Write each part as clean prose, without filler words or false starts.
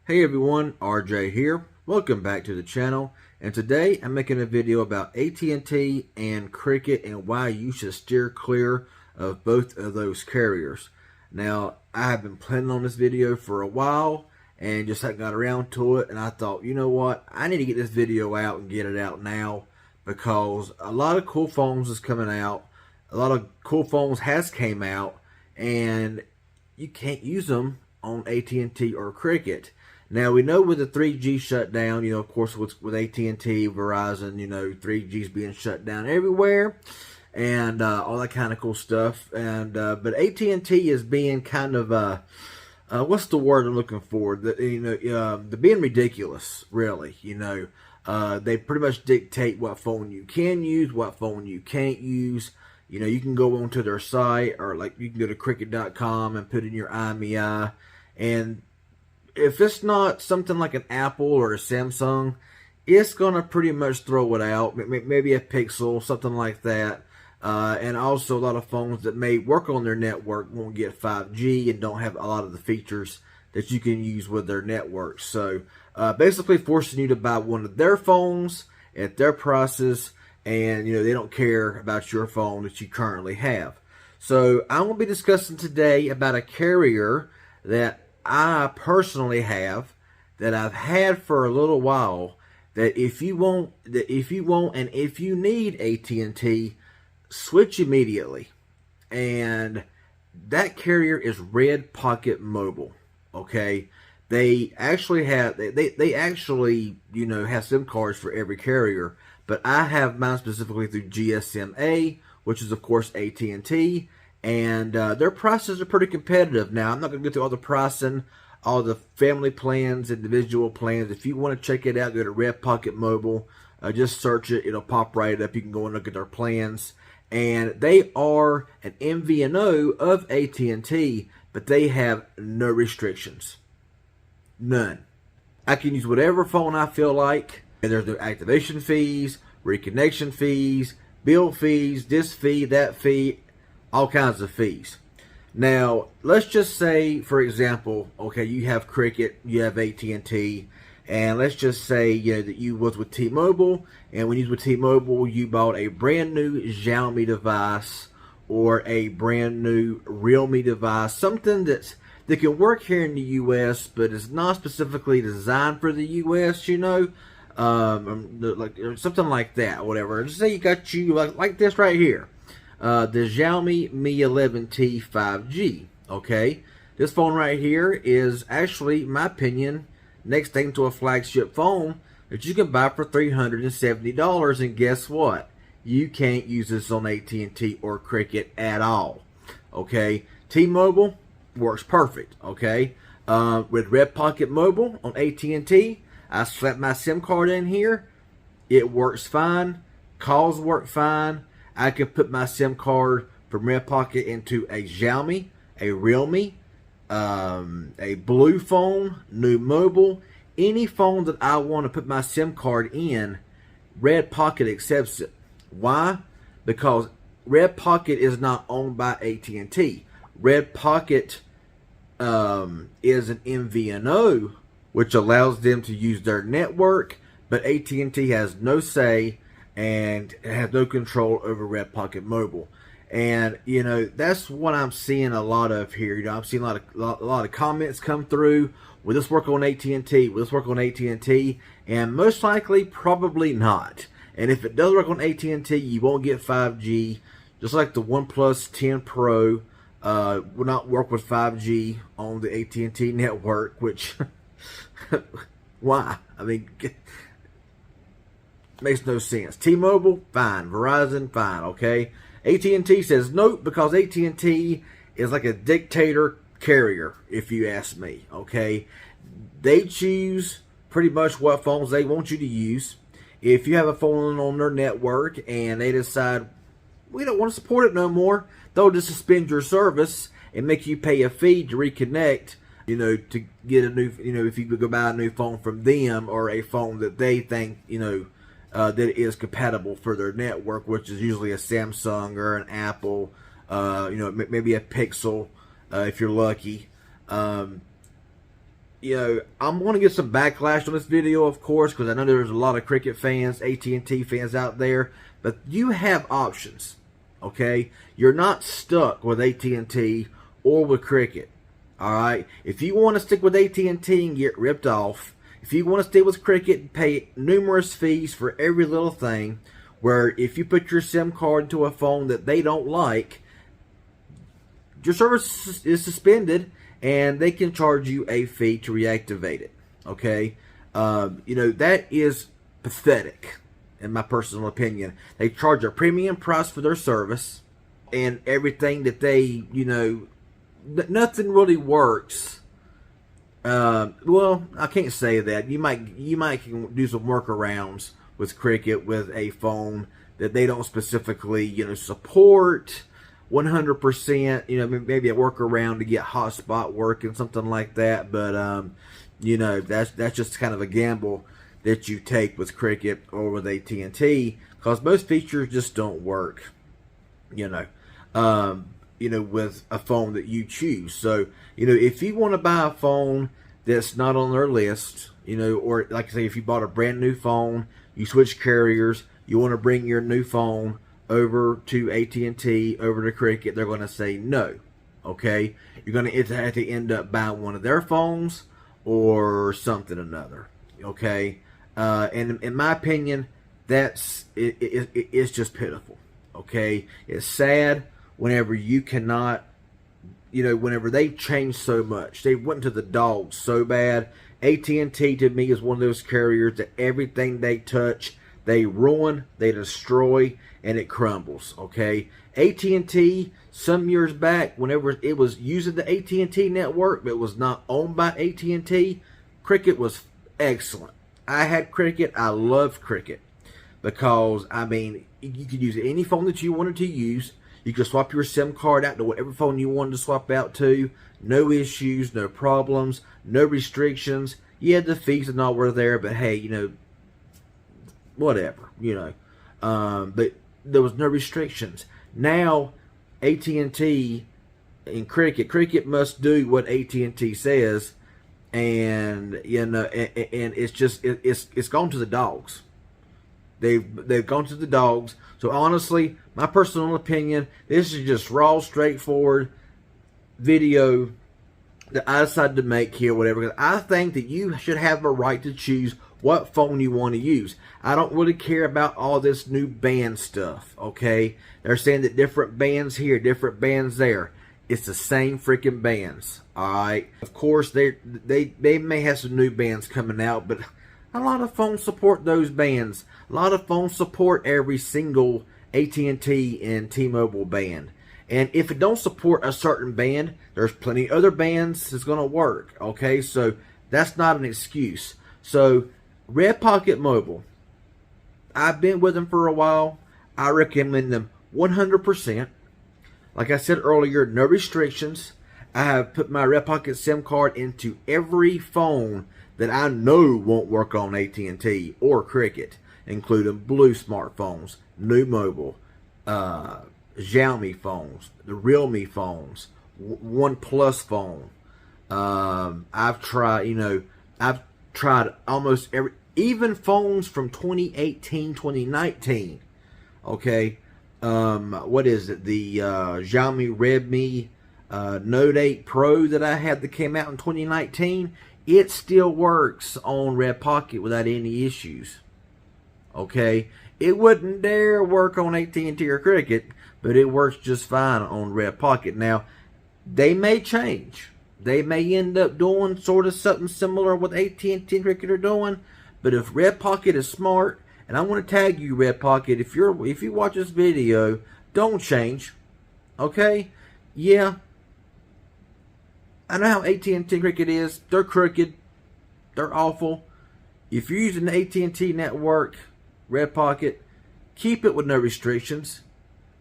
Hey everyone, RJ here. Welcome back to the channel. And today I'm making a video about AT&T and Cricket and why you should steer clear of both of those carriers. Now, I have been planning on this video for a while and just haven't got around to it. And I thought, you know what? I need to get this video out and get it out now because a lot of cool phones is coming out. A lot of cool phones has came out and you can't use them on AT&T or Cricket. Now, we know with the 3G shutdown, of course, with AT&T, Verizon, 3G's being shut down everywhere and all that kind of cool stuff. And but AT&T is being kind of, what's the word I'm looking for? They're being ridiculous, really. They pretty much dictate what phone you can use, what phone you can't use. You can go onto their site, or like you can go to cricket.com and put in your IMEI, and if it's not something like an Apple or a Samsung, it's going to pretty much throw it out. Maybe a Pixel, something like that. And also a lot of phones that may work on their network won't get 5G and don't have a lot of the features that you can use with their network. So basically forcing you to buy one of their phones at their prices, and they don't care about your phone that you currently have. So I'm going to be discussing today about a carrier that I personally have, that I've had for a little while, that if you want and if you need AT&T, switch immediately. And that carrier is Red Pocket Mobile. Okay, they actually have they actually have SIM cards for every carrier, but I have mine specifically through GSMA, which is of course AT&T. And their prices are pretty competitive. Now, I'm not going to go through all the pricing, all the family plans, individual plans. If you want to check it out, go to Red Pocket Mobile. Just search it. It'll pop right up. You can go and look at their plans. And they are an MVNO of AT&T, but they have no restrictions. None. I can use whatever phone I feel like. And there's no activation fees, reconnection fees, bill fees, this fee, that fee, all kinds of fees. Now, let's just say, for example, okay, you have Cricket, you have AT&T, and let's just say that you was with T-Mobile, and when you was with T-Mobile, you bought a brand new Xiaomi device or a brand new Realme device, something that can work here in the U.S., but is not specifically designed for the U.S., like something like that, whatever. Just say you got like this right here. The Xiaomi Mi 11T 5G, okay? This phone right here is actually, in my opinion, next thing to a flagship phone that you can buy for $370, and guess what? You can't use this on AT&T or Cricket at all, okay? T-Mobile works perfect, okay? With Red Pocket Mobile on AT&T, I slapped my SIM card in here. It works fine. Calls work fine. I can put my SIM card from Red Pocket into a Xiaomi, a Realme, a Blue phone, New Mobile, any phone that I want to put my SIM card in, Red Pocket accepts it. Why? Because Red Pocket is not owned by AT&T. Red Pocket is an MVNO, which allows them to use their network, but AT&T has no say and has no control over Red Pocket Mobile. And that's what I'm seeing a lot of here. I'm seeing a lot of comments come through. Will this work on AT&T? Will this work on AT&T? And most likely, probably not. And if it does work on AT&T, you won't get 5G. Just like the OnePlus 10 Pro will not work with 5G on the AT&T network. Which, why? I mean, makes no sense. T-Mobile, fine. Verizon, fine. Okay. AT&T says nope, because AT&T is like a dictator carrier, if you ask me. Okay. They choose pretty much what phones they want you to use. If you have a phone on their network and they decide we don't want to support it no more, they'll just suspend your service and make you pay a fee to reconnect. To get a new, if you go buy a new phone from them, or a phone that they think, that is compatible for their network, which is usually a Samsung or an Apple, maybe a Pixel, if you're lucky. you know, I'm going to get some backlash on this video, of course, because I know there's a lot of Cricket fans, AT&T fans out there, but you have options, okay? You're not stuck with AT&T or with Cricket, all right? If you want to stick with AT&T and get ripped off, if you want to stay with Cricket and pay numerous fees for every little thing, where if you put your SIM card into a phone that they don't like, your service is suspended, and they can charge you a fee to reactivate it, okay? You know, that is pathetic, in my personal opinion. They charge a premium price for their service, and everything that they, you know, nothing really works. Well, I can't say that. You might do some workarounds with Cricket with a phone that they don't specifically, you know, support 100%, you know, maybe a workaround to get hotspot working, something like that. But, you know, that's just kind of a gamble that you take with Cricket or with AT&T, because most features just don't work, you know, with a phone that you choose. So, you know, if you want to buy a phone that's not on their list, you know, or like I say, if you bought a brand new phone, you switch carriers, you want to bring your new phone over to AT&T, over to Cricket, they're going to say no, okay? You're going to have to end up buying one of their phones or something another, okay? And in my opinion, it's just pitiful, okay? It's sad whenever you cannot, you know, whenever they change so much. They went to the dogs so bad. AT&T to me is one of those carriers that everything they touch, they ruin, they destroy, and it crumbles, okay? AT&T, some years back, whenever it was using the AT&T network, but it was not owned by AT&T, Cricket was excellent. I had Cricket. I loved Cricket because, I mean, you could use any phone that you wanted to use. You could swap your SIM card out to whatever phone you wanted to swap out to. No issues, no problems, no restrictions. Yeah, the fees and all were there, but hey, you know, whatever, you know. But there was no restrictions. Now, AT&T and Cricket must do what AT&T says, and you know, and it's just it's gone to the dogs. They've gone to the dogs. So honestly, my personal opinion, this is just raw, straightforward video that I decided to make here, whatever. Because I think that you should have a right to choose what phone you want to use. I don't really care about all this new band stuff, okay? They're saying that different bands here, different bands there. It's the same freaking bands, alright? Of course, they may have some new bands coming out, but a lot of phones support those bands. A lot of phones support every single AT&T and T-Mobile band. And if it don't support a certain band, there's plenty of other bands that's going to work, okay? So that's not an excuse. So Red Pocket Mobile, I've been with them for a while. I recommend them 100%. Like I said earlier, no restrictions. I have put my Red Pocket SIM card into every phone that I know won't work on AT&T or Cricket, including Blue smartphones, New Mobile, Xiaomi phones, the Realme phones, OnePlus phone. I've tried almost every, even phones from 2018, 2019. Okay, what is it? The Xiaomi Redmi Note 8 Pro that I had that came out in 2019. It still works on Red Pocket without any issues. Okay, it wouldn't dare work on AT&T or Cricket, but it works just fine on Red Pocket. Now, they may change. They may end up doing sort of something similar what AT&T and Cricket are doing. But if Red Pocket is smart, and I want to tag you, Red Pocket, if you watch this video, don't change. Okay? Yeah. I know how AT&T and Cricket is. They're crooked. They're awful. If you're using the AT&T network, Red Pocket, keep it with no restrictions.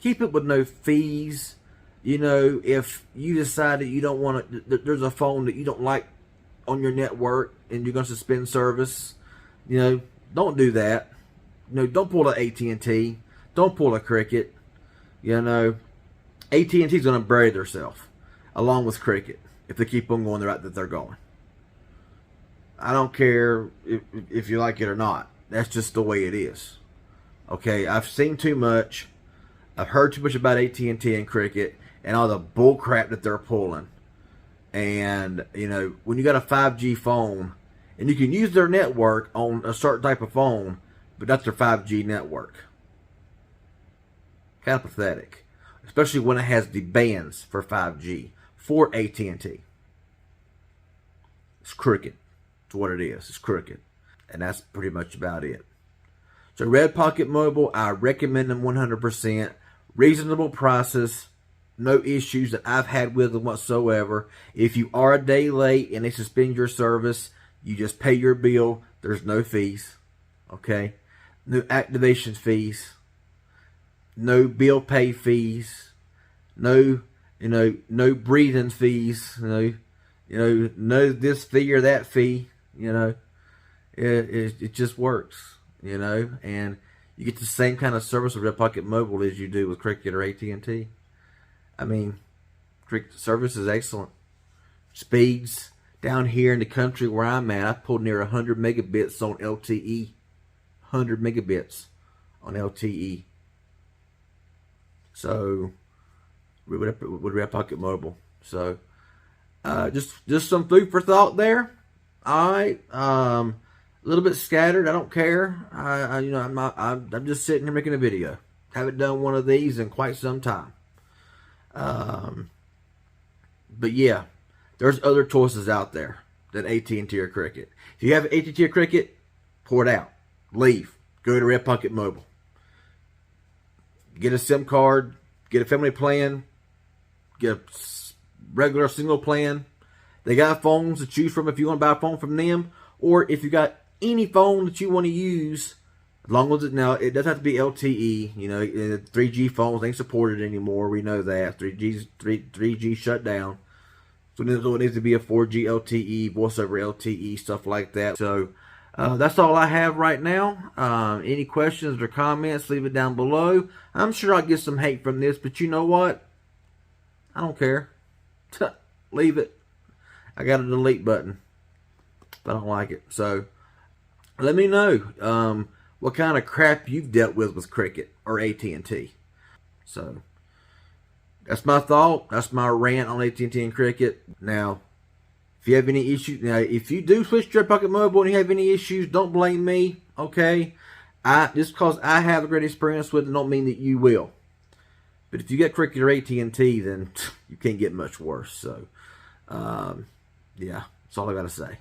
Keep it with no fees. You know, if you decide that you don't want to, there's a phone that you don't like on your network and you're going to suspend service, you know, don't do that. You know, don't pull a AT&T. Don't pull a Cricket. You know, AT&T is going to bury themselves along with Cricket if they keep on going the route that they're going. I don't care if you like it or not. That's just the way it is. Okay, I've seen too much. I've heard too much about AT&T and Cricket and all the bull crap that they're pulling. And, you know, when you got a 5G phone and you can use their network on a certain type of phone, but not their 5G network. Kind of pathetic. Especially when it has the bands for 5G for AT&T. It's Cricket. It's what it is. It's Cricket. And that's pretty much about it. So Red Pocket Mobile, I recommend them 100%. Reasonable prices. No issues that I've had with them whatsoever. If you are a day late and they suspend your service, you just pay your bill. There's no fees. Okay? No activation fees. No bill pay fees. No, no breathing fees. No this fee or that fee. It just works. And you get the same kind of service with Red Pocket Mobile as you do with Cricket or AT&T. I mean, Cricket service is excellent. Speeds down here in the country where I'm at, I pulled near 100 megabits on LTE. 100 megabits on LTE. So, with Red Pocket Mobile. So, just some food for thought there. All right. A little bit scattered. I don't care. I'm just sitting here making a video. Haven't done one of these in quite some time. But yeah, there's other choices out there than AT&T or Cricket. If you have AT&T or Cricket, pour it out. Leave. Go to Red Pocket Mobile. Get a SIM card. Get a family plan. Get a regular single plan. They got phones to choose from if you want to buy a phone from them. Or if you got any phone that you want to use, as long as it doesn't have to be LTE. 3G phones ain't supported anymore. We know that 3G shut down. So it needs to be a 4G LTE, voice over LTE, stuff like that. So that's all I have right now. Any questions or comments, leave it down below. I'm sure I'll get some hate from this, but you know what? I don't care. Leave it. I got a delete button. I don't like it. So let me know what kind of crap you've dealt with Cricket or AT&T. So that's my thought. That's my rant on AT&T and Cricket. Now, if you have any issues, if you do switch to Red Pocket Mobile and you have any issues, don't blame me. Okay, just because I have a great experience with it, don't mean that you will. But if you get Cricket or AT&T, then you can't get much worse. So, yeah, that's all I got to say.